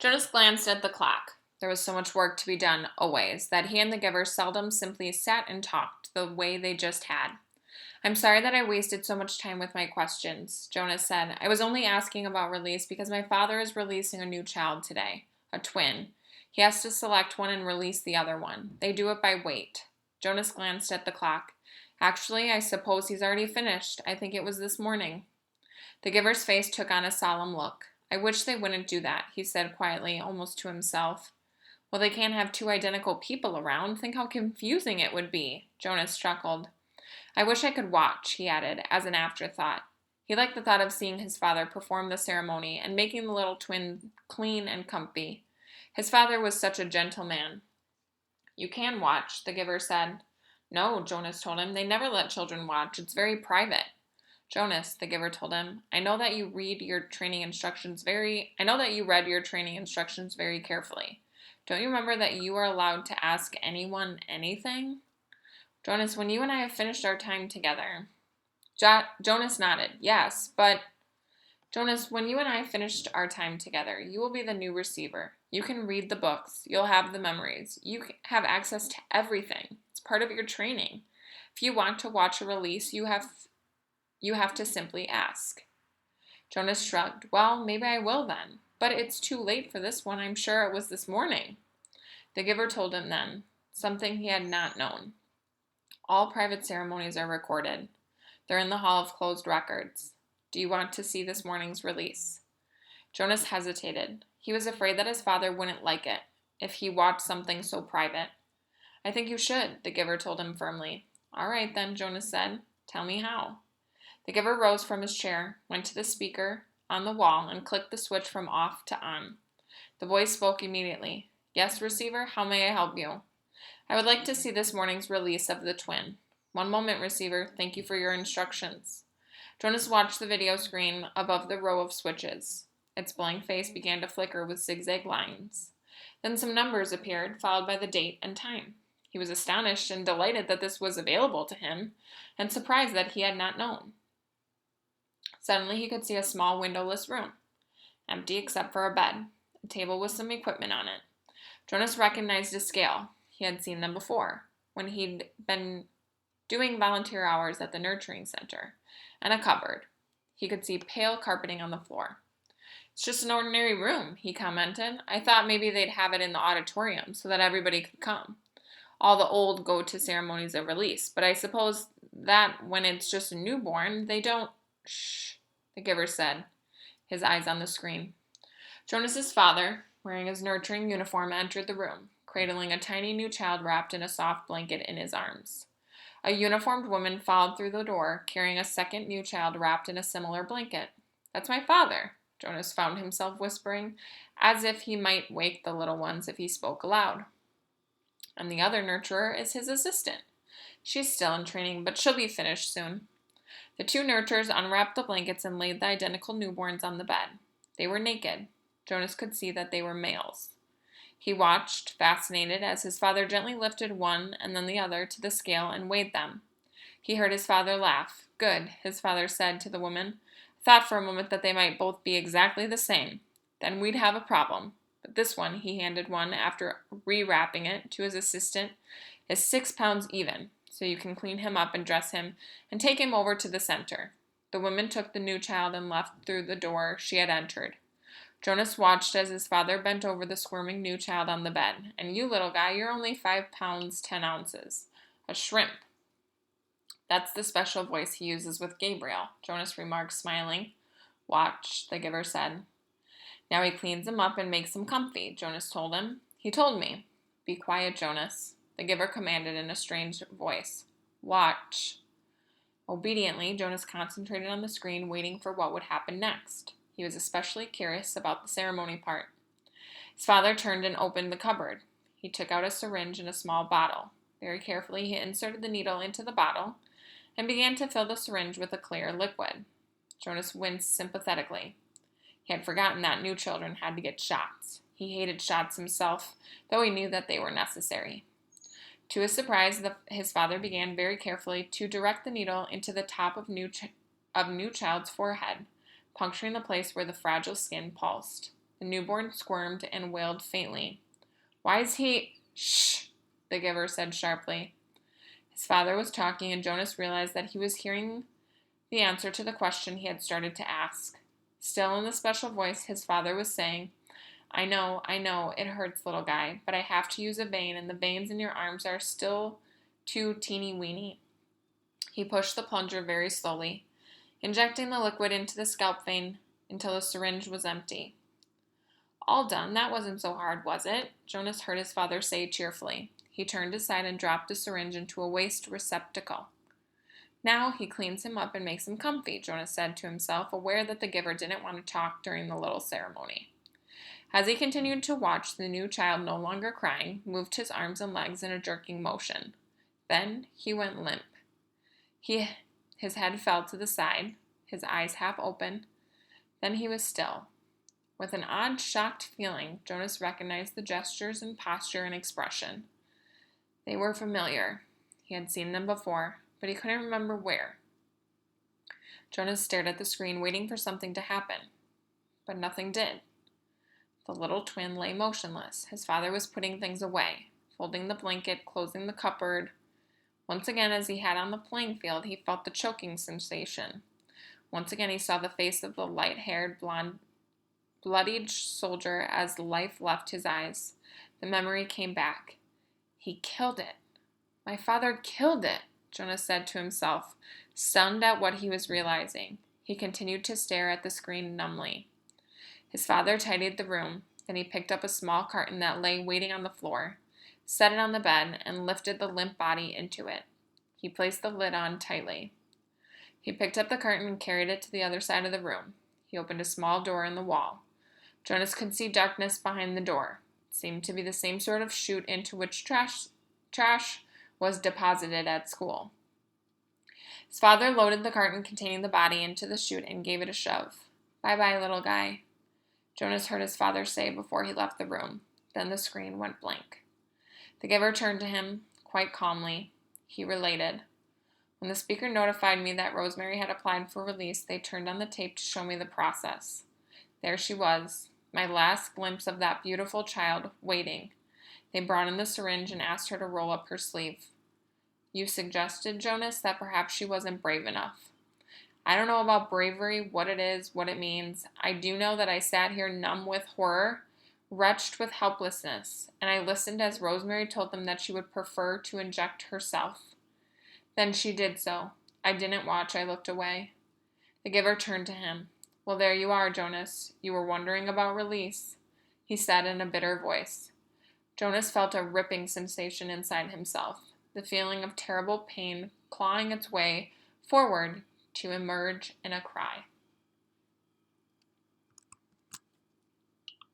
Jonas glanced at the clock. There was so much work to be done, always, that he and the giver seldom simply sat and talked the way they just had. I'm sorry that I wasted so much time with my questions, Jonas said. I was only asking about release because my father is releasing a new child today, a twin. He has to select one and release the other one. They do it by weight. Jonas glanced at the clock. Actually, I suppose he's already finished. I think it was this morning. The giver's face took on a solemn look. I wish they wouldn't do that, he said quietly, almost to himself. Well, they can't have two identical people around. Think how confusing it would be, Jonas chuckled. I wish I could watch, he added, as an afterthought. He liked the thought of seeing his father perform the ceremony and making the little twin clean and comfy. His father was such a gentle man. You can watch, the giver said. No, Jonas told him. They never let children watch. It's very private. Jonas, the giver told him, I know that you read your training instructions very carefully. Don't you remember that you are allowed to ask anyone anything? Jonas, when you and I have finished our time together. Jonas nodded. Yes, but Jonas, when you and I finished our time together, you will be the new receiver. You can read the books. You'll have the memories. You have access to everything. It's part of your training. If you want to watch a release, you have to simply ask. Jonas shrugged. Well, maybe I will then. But it's too late for this one. I'm sure it was this morning. The giver told him then, something he had not known. All private ceremonies are recorded. They're in the Hall of Closed Records. Do you want to see this morning's release? Jonas hesitated. He was afraid that his father wouldn't like it if he watched something so private. I think you should, the giver told him firmly. All right then, Jonas said. Tell me how. The giver rose from his chair, went to the speaker on the wall, and clicked the switch from off to on. The voice spoke immediately. Yes, receiver, how may I help you? I would like to see this morning's release of the twin. One moment, receiver. Thank you for your instructions. Jonas watched the video screen above the row of switches. Its blank face began to flicker with zigzag lines. Then some numbers appeared, followed by the date and time. He was astonished and delighted that this was available to him, and surprised that he had not known. Suddenly he could see a small windowless room, empty except for a bed, a table with some equipment on it. Jonas recognized a scale. He had seen them before, when he'd been doing volunteer hours at the nurturing center, and a cupboard. He could see pale carpeting on the floor. It's just an ordinary room, he commented. I thought maybe they'd have it in the auditorium so that everybody could come. All the old go to ceremonies of release, but I suppose that when it's just a newborn, they don't. Shh, the giver said, his eyes on the screen. Jonas's father, wearing his nurturing uniform, entered the room, cradling a tiny new child wrapped in a soft blanket in his arms. A uniformed woman followed through the door, carrying a second new child wrapped in a similar blanket. That's my father, Jonas found himself whispering, as if he might wake the little ones if he spoke aloud. And the other nurturer is his assistant. She's still in training, but she'll be finished soon. The two nurturers unwrapped the blankets and laid the identical newborns on the bed. They were naked. Jonas could see that they were males. He watched, fascinated, as his father gently lifted one and then the other to the scale and weighed them. He heard his father laugh. Good, his father said to the woman. Thought for a moment that they might both be exactly the same. Then we'd have a problem. But this one, he handed one after rewrapping it to his assistant, is 6 pounds even, so you can clean him up and dress him and take him over to the center. The woman took the new child and left through the door she had entered. Jonas watched as his father bent over the squirming new child on the bed. And you, little guy, you're only 5 pounds 10 ounces. A shrimp. That's the special voice he uses with Gabriel, Jonas remarked, smiling. Watch, the giver said. Now he cleans him up and makes him comfy, Jonas told him. He told me. Be quiet, Jonas, the giver commanded in a strange voice. Watch. Obediently, Jonas concentrated on the screen, waiting for what would happen next. He was especially curious about the ceremony part. His father turned and opened the cupboard. He took out a syringe and a small bottle. Very carefully, he inserted the needle into the bottle and began to fill the syringe with a clear liquid. Jonas winced sympathetically. He had forgotten that new children had to get shots. He hated shots himself, though he knew that they were necessary. To his surprise, his father began very carefully to direct the needle into the top of new child's forehead, puncturing the place where the fragile skin pulsed. The newborn squirmed and wailed faintly. Why is he... Shh, the giver said sharply. His father was talking, and Jonas realized that he was hearing the answer to the question he had started to ask. Still in the special voice, his father was saying, I know, it hurts, little guy, but I have to use a vein, and the veins in your arms are still too teeny-weeny. He pushed the plunger very slowly, injecting the liquid into the scalp vein until the syringe was empty. All done. That wasn't so hard, was it? Jonas heard his father say cheerfully. He turned aside and dropped the syringe into a waste receptacle. Now he cleans him up and makes him comfy, Jonas said to himself, aware that the giver didn't want to talk during the little ceremony. As he continued to watch, the new child, no longer crying, moved his arms and legs in a jerking motion. Then he went limp. His head fell to the side, his eyes half open. Then he was still. With an odd, shocked feeling, Jonas recognized the gestures and posture and expression. They were familiar. He had seen them before, but he couldn't remember where. Jonas stared at the screen, waiting for something to happen. But nothing did. The little twin lay motionless. His father was putting things away, folding the blanket, closing the cupboard. Once again, as he had on the playing field, he felt the choking sensation. Once again, he saw the face of the light-haired, bloodied soldier as life left his eyes. The memory came back. He killed it. My father killed it, Jonas said to himself, stunned at what he was realizing. He continued to stare at the screen numbly. His father tidied the room. Then he picked up a small carton that lay waiting on the floor, set it on the bed, and lifted the limp body into it. He placed the lid on tightly. He picked up the carton and carried it to the other side of the room. He opened a small door in the wall. Jonas could see darkness behind the door. It seemed to be the same sort of chute into which trash was deposited at school. His father loaded the carton containing the body into the chute and gave it a shove. Bye-bye, little guy, Jonas heard his father say before he left the room. Then the screen went blank. The giver turned to him, quite calmly. He related. When the speaker notified me that Rosemary had applied for release, they turned on the tape to show me the process. There she was, my last glimpse of that beautiful child, waiting. They brought in the syringe and asked her to roll up her sleeve. You suggested, Jonas, that perhaps she wasn't brave enough. I don't know about bravery, what it is, what it means. I do know that I sat here numb with horror, wretched with helplessness, and I listened as Rosemary told them that she would prefer to inject herself. Then she did so. I didn't watch, I looked away. The giver turned to him. Well, there you are, Jonas. You were wondering about release, he said in a bitter voice. Jonas felt a ripping sensation inside himself, the feeling of terrible pain clawing its way forward to emerge in a cry.